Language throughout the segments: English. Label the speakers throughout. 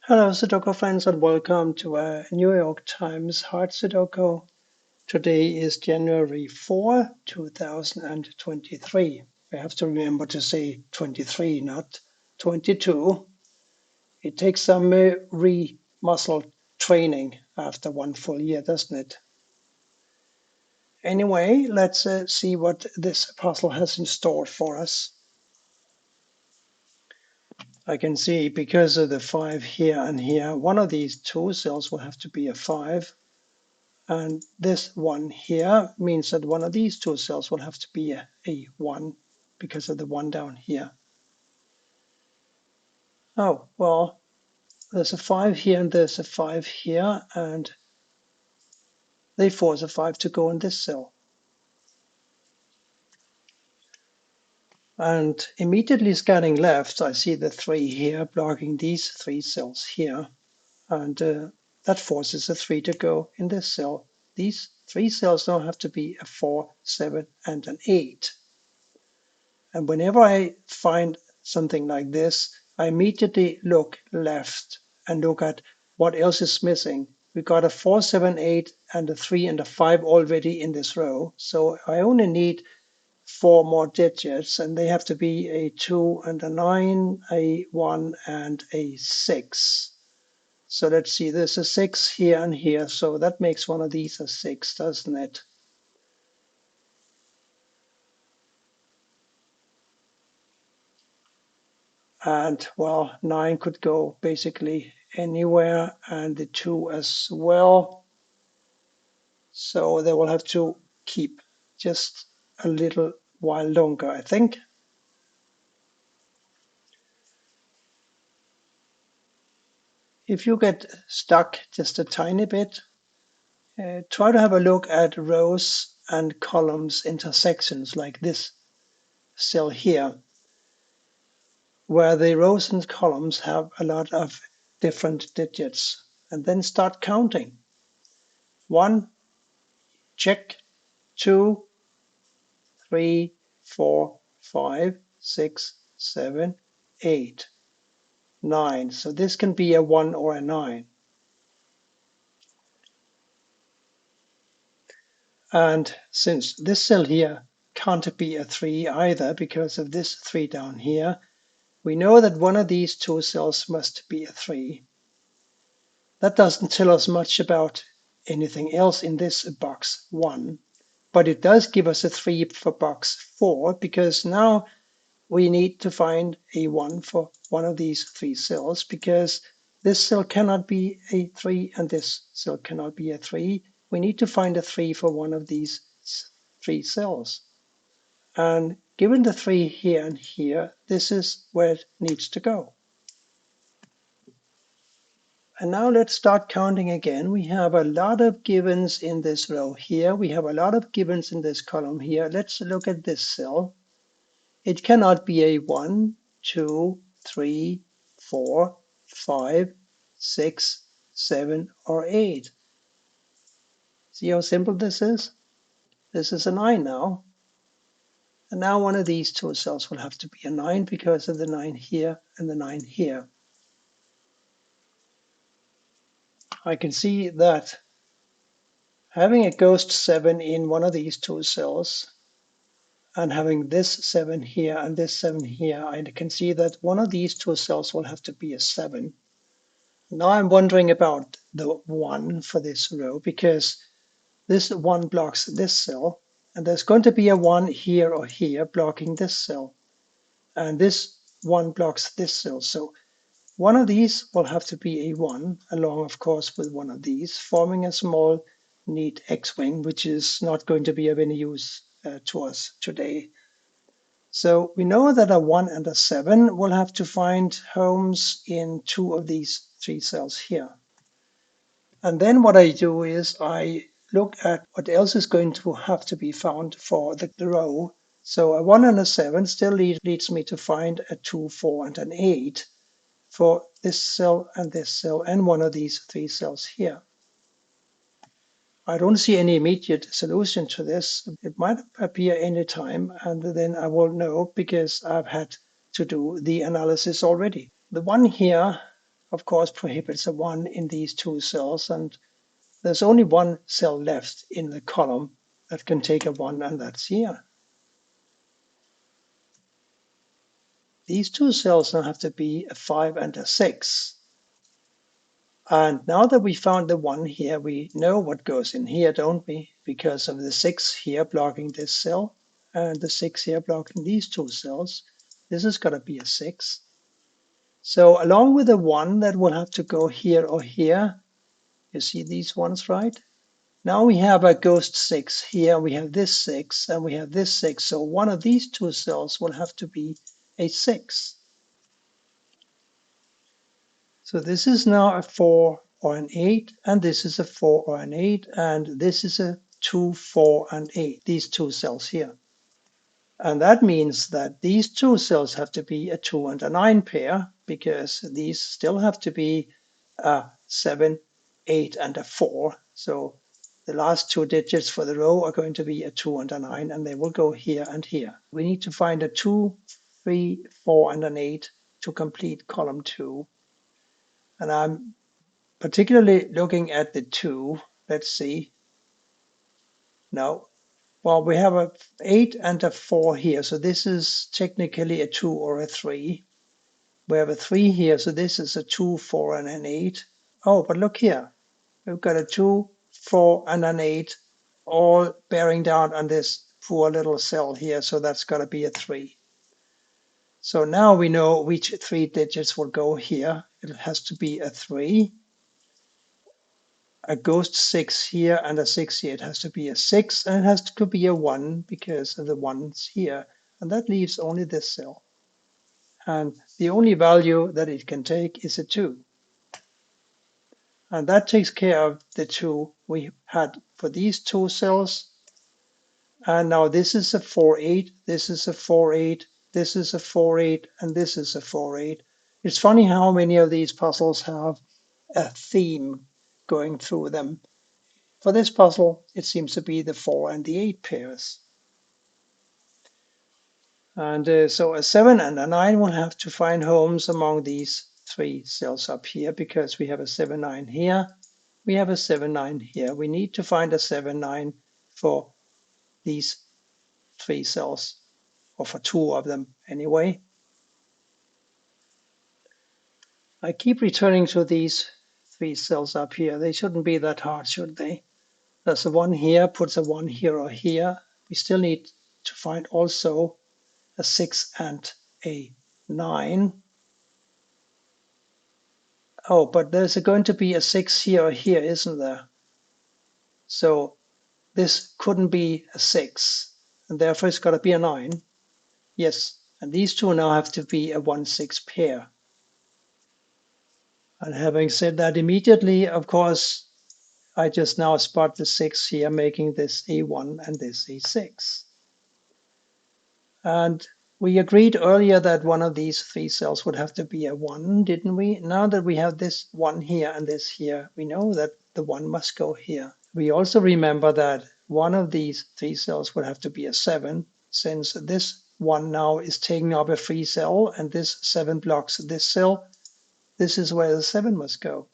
Speaker 1: Hello, Sudoku friends, and welcome to a New York Times Hard Sudoku. Today is January 4, 2023. I have to remember to say 23, not 22. It takes some muscle training after one full year, doesn't it? Anyway, let's see what this puzzle has in store for us. I can see because of the 5 here and here, one of these two cells will have to be a 5. And this one here means that one of these two cells will have to be a 1 because of the 1 down here. Oh, well, there's a 5 here and there's a 5 here, and they force a 5 to go in this cell. And immediately scanning left, I see the 3 here blocking these 3 cells here. And that forces a 3 to go in this cell. These 3 cells now have to be a 4, 7, and an 8. And whenever I find something like this, I immediately look left and look at what else is missing. We got a 4, 7, 8, and a 3 and a 5 already in this row. So I only need 4 more digits, and they have to be a 2 and a 9, a 1 and a 6. So let's see, there's a 6 here and here, so that makes one of these a 6, doesn't it? And well, 9 could go basically anywhere, and the 2 as well. So they will have to keep just a little while longer, I think. If you get stuck just a tiny bit, try to have a look at rows and columns intersections like this cell here, where the rows and columns have a lot of different digits, and then start counting. 1, check. 2, 3, 4, 5, 6, 7, 8, 9. So this can be a 1 or a 9. And since this cell here can't be a 3 either because of this 3 down here, we know that one of these two cells must be a 3. That doesn't tell us much about anything else in this box 1, but it does give us a 3 for box 4 because now we need to find a 1 for one of these 3 cells because this cell cannot be a 3 and this cell cannot be a 3. We need to find a 3 for one of these 3 cells. And given the 3 here and here, this is where it needs to go. And now let's start counting again. We have a lot of givens in this row here. We have a lot of givens in this column here. Let's look at this cell. It cannot be a 1, 2, 3, 4, 5, 6, 7, or 8. See how simple this is? This is a 9 now. And now one of these two cells will have to be a 9 because of the 9 here and the 9 here. I can see that having a ghost 7 in one of these two cells and having this 7 here and this 7 here, I can see that one of these two cells will have to be a 7. Now I'm wondering about the 1 for this row because this 1 blocks this cell, and there's going to be a 1 here or here blocking this cell, and this 1 blocks this cell. So one of these will have to be a 1, along, of course, with one of these, forming a small, neat X-wing, which is not going to be of any use to us today. So we know that a 1 and a 7 will have to find homes in 2 of these 3 cells here. And then what I do is I look at what else is going to have to be found for the row. So a 1 and a 7 still leads me to find a 2, 4, and an 8 for this cell and one of these 3 cells here. I don't see any immediate solution to this. It might appear anytime, and then I will know because I've had to do the analysis already. The 1 here of course, prohibits a 1 in these two cells, and there's only one cell left in the column that can take a 1, and that's here. These two cells now have to be a 5 and a 6. And now that we found the 1 here, we know what goes in here, don't we? Because of the 6 here blocking this cell, and the 6 here blocking these two cells. This is going to be a 6. So along with the 1 that will have to go here or here, you see these ones, right? Now we have a ghost 6 here, we have this 6, and we have this 6. So one of these two cells will have to be a 6. So this is now a 4 or an 8, and this is a 4 or an 8, and this is a 2, 4, and 8, these two cells here. And that means that these two cells have to be a 2 and a 9 pair, because these still have to be a 7, 8, and a 4. So the last two digits for the row are going to be a 2 and a 9, and they will go here and here. We need to find a 2, 3, 4, and an 8 to complete column 2. And I'm particularly looking at the 2. Let's see. No. Well, we have a 8 and a 4 here, so this is technically a 2 or a 3. We have a 3 here, so this is a 2, 4, and an 8. Oh, but look here. We've got a 2, 4, and an 8, all bearing down on this poor little cell here, so that's got to be a 3. So now we know which 3 digits will go here. It has to be a 3. A ghost 6 here and a 6 here. It has to be a 6, and it has to be a 1 because of the 1's here. And that leaves only this cell. And the only value that it can take is a 2. And that takes care of the 2 we had for these two cells. And now this is a 4, 8, this is a 4, 8, this is a 4, 8, and this is a 4, 8. It's funny how many of these puzzles have a theme going through them. For this puzzle, it seems to be the 4 and the 8 pairs. And so a 7 and a 9 will have to find homes among these 3 cells up here, because we have a 7, 9 here, we have a 7, 9 here. We need to find a 7, 9 for these 3 cells, or for 2 of them anyway. I keep returning to these 3 cells up here. They shouldn't be that hard, should they? There's a 1 here, puts a 1 here or here. We still need to find also a 6 and a 9. Oh, but there's going to be a 6 here or here, isn't there? So this couldn't be a 6, and therefore it's got to be a 9. Yes, and these two now have to be a 1, 6 pair. And having said that immediately, of course, I just now spot the 6 here, making this a 1 and this a 6. And we agreed earlier that one of these 3 cells would have to be a 1, didn't we? Now that we have this 1 here and this here, we know that the 1 must go here. We also remember that one of these 3 cells would have to be a 7, since this 1 now is taking up a free cell, and this 7 blocks this cell. This is where the 7 must go.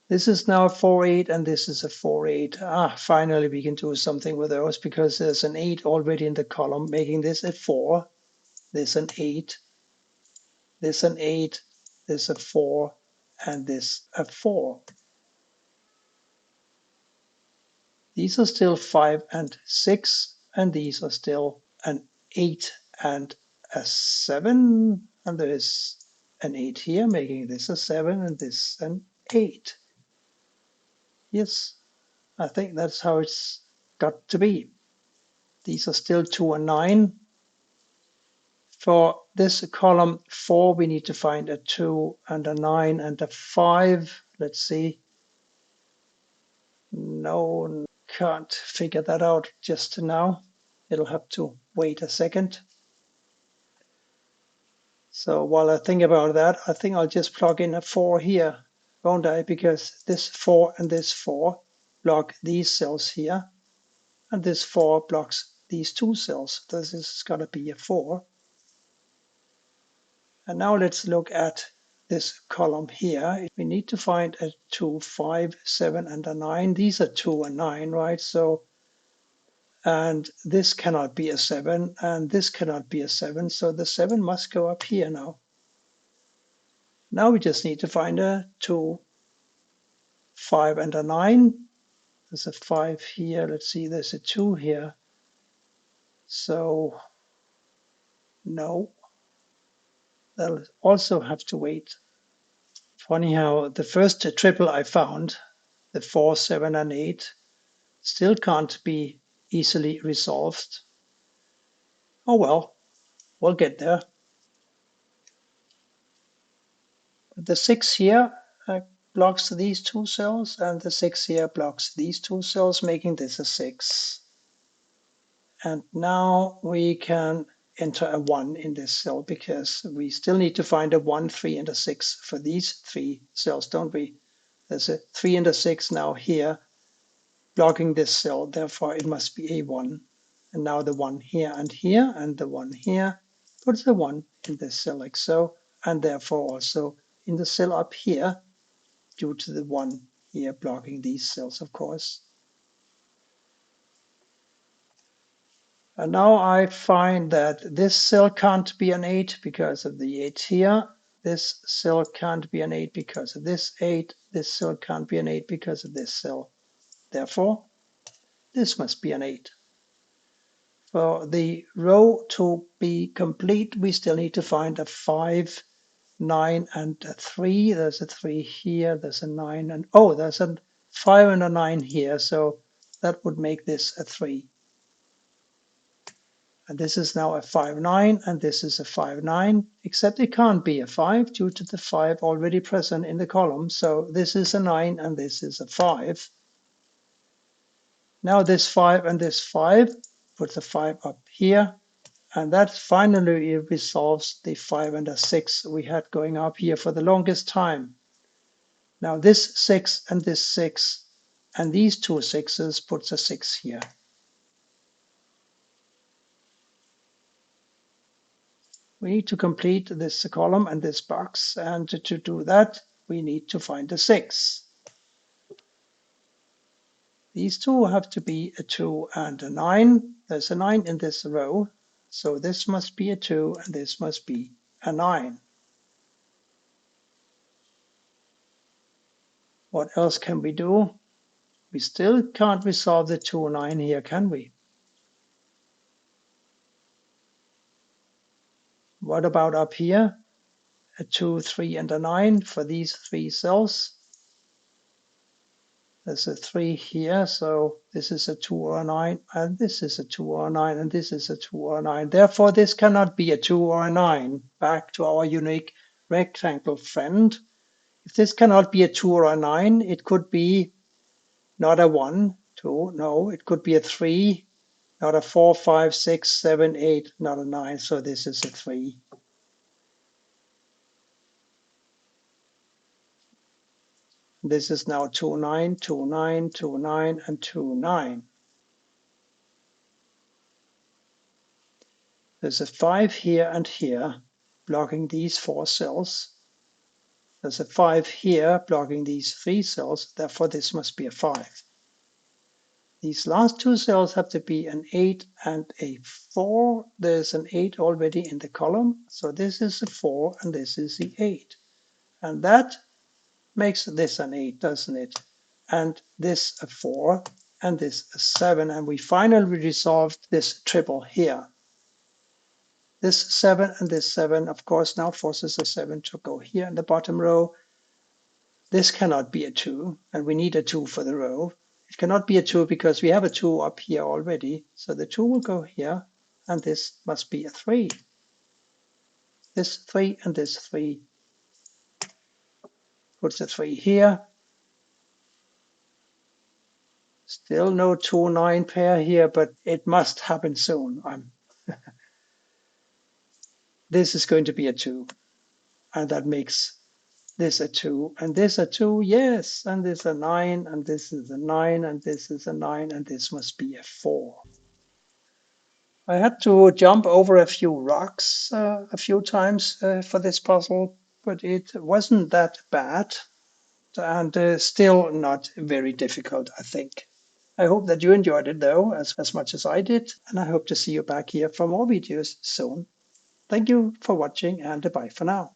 Speaker 1: This is now a 4, 8, and this is a 4, 8. Finally we can do something with those, because there's an 8 already in the column, making this a 4, this an 8, this an 8, this a 4, and this a 4. These are still 5 and 6, and these are still an 8 and a 7, and there is an 8 here, making this a 7 and this an 8. Yes, I think that's how it's got to be. These are still 2 and 9. For this column 4, we need to find a 2 and a 9 and a 5. Let's see. No, can't figure that out just now. It'll have to wait a second. So while I think about that, I think I'll just plug in a 4 here, won't I? Because this 4 and this 4 block these cells here, and this 4 blocks these two cells. This is going to be a 4. And now let's look at this column here. We need to find a 2, 5, 7, and a 9. These are 2 and 9, right? So, and this cannot be a 7, and this cannot be a 7. So the 7 must go up here now. Now we just need to find a 2, 5, and a 9. There's a 5 here. Let's see, there's a 2 here. So, no, that'll also have to wait. Funny how the first triple I found, the 4, 7, and 8, still can't be easily resolved. Oh well, we'll get there. The 6 here blocks these two cells, and the 6 here blocks these two cells, making this a 6. And now we can enter a 1 in this cell because we still need to find a 1, 3, and a 6 for these 3 cells, don't we? There's a 3 and a 6 now here blocking this cell, therefore it must be a 1. And now the 1 here, and the 1 here puts the 1 in this cell like so, and therefore also in the cell up here due to the 1 here blocking these cells, of course. And now I find that this cell can't be an 8 because of the 8 here. This cell can't be an 8 because of this 8. This cell can't be an 8 because of this cell. Therefore, this must be an 8. For the row to be complete, we still need to find a 5, 9, and a 3. There's a 3 here, there's a 9, and oh, there's a 5 and a 9 here, so that would make this a 3. And this is now a 5, 9, and this is a 5, 9, except it can't be a 5 due to the 5 already present in the column. So this is a 9 and this is a 5. Now this 5 and this 5, put the 5 up here. And that finally resolves the 5 and a 6 we had going up here for the longest time. Now this 6 and this 6 and these two 6s puts a 6 here. We need to complete this column and this box, and to do that we need to find a 6. These two have to be a 2 and a 9. There's a 9 in this row, so this must be a 2 and this must be a 9. What else can we do? We still can't resolve the 2, 9 here, can we? What about up here? A 2, 3, and a 9 for these 3 cells. There's a 3 here, so this is a 2 or a 9, and this is a 2 or a 9, and this is a 2 or a 9. Therefore, this cannot be a 2 or a 9. Back to our unique rectangle friend. If this cannot be a 2 or a 9, it could be not a 1, 2, no, it could be a 3, not a 4, 5, 6, 7, 8, not a 9, so this is a 3. This is now 2, 9, 2, 9, 2, 9, and 2, 9. There's a 5 here and here, blocking these 4 cells. There's a 5 here, blocking these 3 cells, therefore this must be a 5. These last 2 cells have to be an 8 and a 4. There's an 8 already in the column, so this is a 4 and this is the 8. And that makes this an 8, doesn't it? And this a 4 and this a 7. And we finally resolved this triple here. This 7 and this 7, of course, now forces a 7 to go here in the bottom row. This cannot be a 2, and we need a 2 for the row. It cannot be a 2 because we have a 2 up here already. So the 2 will go here, and this must be a 3. This 3 and this 3 puts a 3 here. Still no 2, 9 pair here, but it must happen soon. This is going to be a 2, and that makes this a 2, and this a 2, yes, and this a 9, and this is a 9, and this is a 9, and this must be a 4. I had to jump over a few rocks a few times for this puzzle, but it wasn't that bad and still not very difficult, I think. I hope that you enjoyed it though, as much as I did, and I hope to see you back here for more videos soon. Thank you for watching and bye for now.